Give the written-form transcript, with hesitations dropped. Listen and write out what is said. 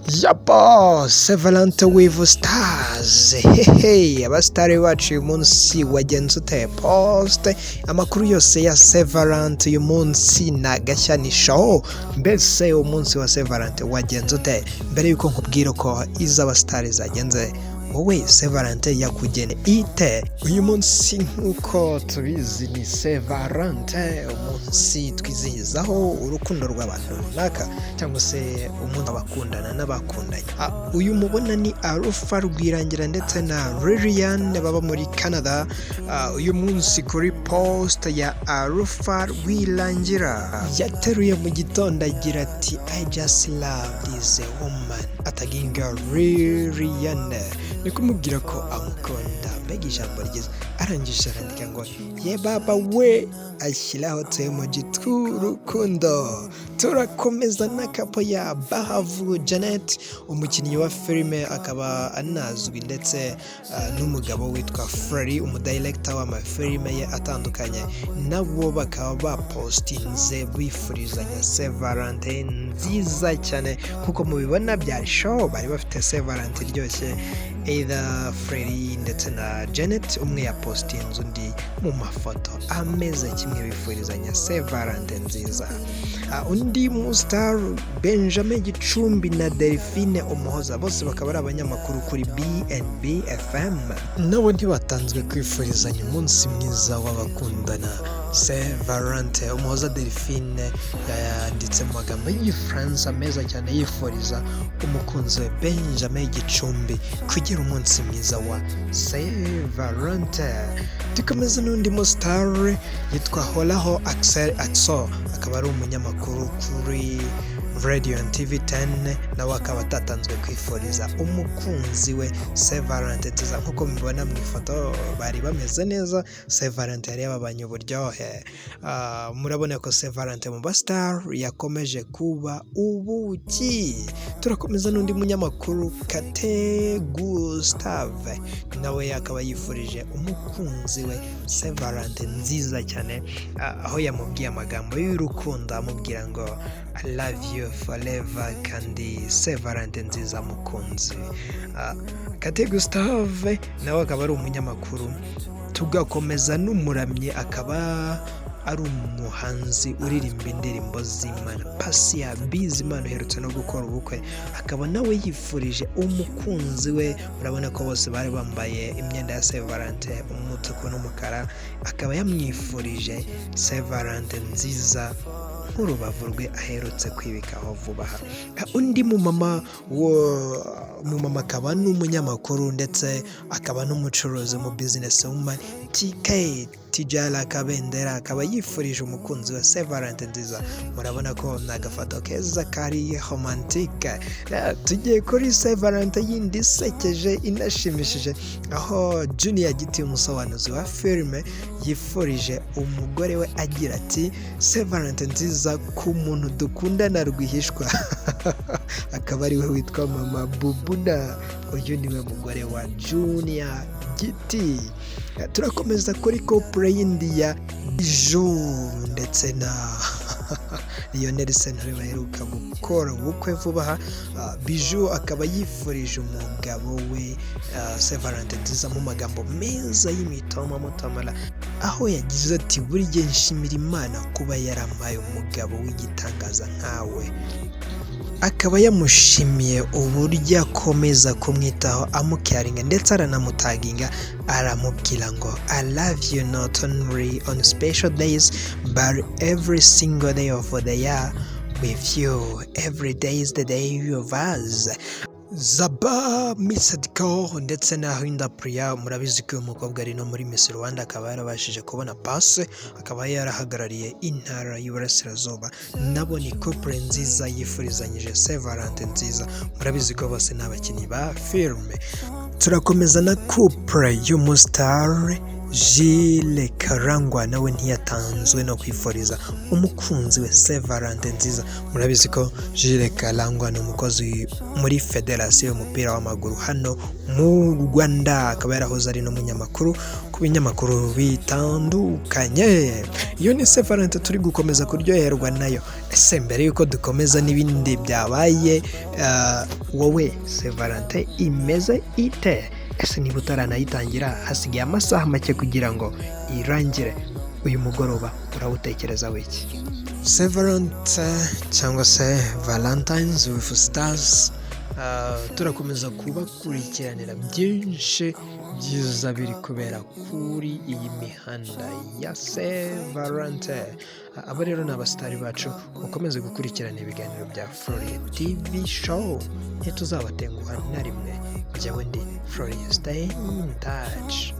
Yapa, Valentin with stars. Hey, abastari wacu uyu munsi wagenze ute? Post amakuru yose ya Valentin uyu munsi nagashyanishaho. Mbese umunsi wa Valentin wagenze ute? Mbere yuko nkubwira ko iz'abastari zagenze, wowe Valentin yakugene ite? Uyu munsi nkuko tubizi ni Valentin, umunsi twizihizaho urukundo rw'abantu runaka cyangwa se umuntu abakundana n'abakundanye. Uyu mubona ni Alpha Rwirangira ndetse na Liliane baba muri Canada. Uyu munsi kuri post ya Alpha Rwirangira yateruye mu gitondo agira ati I just love this woman, ataginga Liliane ni kumubwira ko amukunda. Mbega ijambo ryiza, arangije arandika ngo ye baba we, ashyiraho emoji tw'urukundo. Turakomeza n'akapo ya Bahavu Janet, umukinnyi wa filime akaba anazwi ndetse n'umugabo witwa Frari, umudirector w'amafilime ye atandukanye, nabo bakaba bapostinze bifurizanya Valentin nziza cyane. Kuko mubibona byari show, bari bafite Valentin iryoshye. Either Frari ndetse na Janet, umwe yapostinze undi mu mafoto ameze kimwe bifurizanya Valentin nziza. Undi mustar Benjamin Gicumbi na Delphine Umuhoza, bose bakaba ari abanyamakuru kuri BNB FM, nabo ntibatanzwe kwifurizanya umunsi mwiza w'abakundana. Valentin Umuhoza Delphine yanditse mu magambo y'Igifaransa meza cyane yifuriza umukunzi we Benjamin Gicumbi kugira umunsi mwiza wa Valentin. Dukomeza n'undi mustar yitwa Horaho Axel akaba ari umunyamakuru kuri Radio and TV 10, nawe akaba atatanzwe kwifuriza umukunzi we Valentin nziza. Nkuko mubibona mu ifoto bari bameze neza, Valentin yari yababanye uburyohe. Murabona ko Valentin mu bastar yakomeje kuba ubuki. Turakomeza n'undi munyamakuru Kate Gustave, nawe akaba yifurije umukunzi we Valentin nziza cyane, aho yamubwiye amagambo y'urukundo amubwira ngo I love you forever kandi Valentin nziza mukunzi. Kate Gustave nawe akaba ari umunyamakuru. Tugakomeza n'umuramyi, akaba ari umuhanzi uririmba indirimbo z'Imana, Pasia Bizimana uherutse no gukora ubukwe, akaba nawe yifurije umukunzi we. Urabona ko bose bari bambaye imyenda ya Valentin, umutuku n'umukara, akaba yamwifurije Valentin nziza nk'urubavu rwe aherutse kwibikaho vuba aha. Undi mumama akaba n'umunyamakuru ndetse akaba n'umucuruzi mu business woman TK Tijala Kabendera, akaba yifurije umukunzi wa Valentin nziza. Murabona ko nagafoto keza kari romantique. Tugiye kuri Valentin yindi isekeje inashimishije, aho Junior Giti umusobanuzi wa filime yifurije umugore we agira ati Valentin nziza ku muntu dukundana rwihishwa. Akaba ari we witwa Mama Bubuna, uyu niwe mugore wa Junior Giti. Turakomeza kuri couple yindi ya Bijou ndetse na Lionel Sentore baheruka gukora ubukwe vuba aha. Bijou akaba yifurije umugabo we Valentin nziza mu magambo meza y'imitoma mutamara, aho yagize ati buri gihe nshimira Imana kuba yarampaye umugabo w'igitangaza nkawe. Akaba yamushimiye uburyo akomeza kumwitaho amukaringa ndetse aranamutaginga, aramubwira ngo I love you not only on special days but every single day of the year. With you every day is the day of us. Zaba Misadiko ndetse na Hinda Priya, murabizi ko uyu mukobwa ari no muri Miss Rwanda, akaba yarabashije kubona passe, akaba yarahagarariye intara y'Iburasirazuba. Nabo ni couple nziza yifurizanyije Valentin nziza, murabizi ko bose n'abakinnyi ba filme. Turakomeza na couple y'umustar Jules Karangwa nawe ntiyatanzwe no kwifuriza umukunzi we Valentin nziza. Murabizi ko Jules Karangwa ni umukozi muri federasiyo y'umupira w'amaguru hano mu Rwanda, akaba yarahoze ari n'umunyamakuru ku binyamakuru bitandukanye. Iyo ni Valentin turi gukomeza kuryoherwa nayo. Ese mbere yuko dukomeza n'ibindi byabaye, wowe Valentin imeze ite? Ese niba utaranayitangira hasigaye amasaha make kugira ngo irangire, uyu mugoroba urawutekereza wiki? Valentin cyangwa se Valentines with stars, turakomeza kubakurikiranira byinshi byiza biri kubera kuri iyi mihanda ya Valentin. Aba rero ni abasitari bacu, mukomeze gukurikirana ibiganiro bya Florian TV show, ntituzabatenguha na rimwe. Jyewe ndi Florian, stay in touch.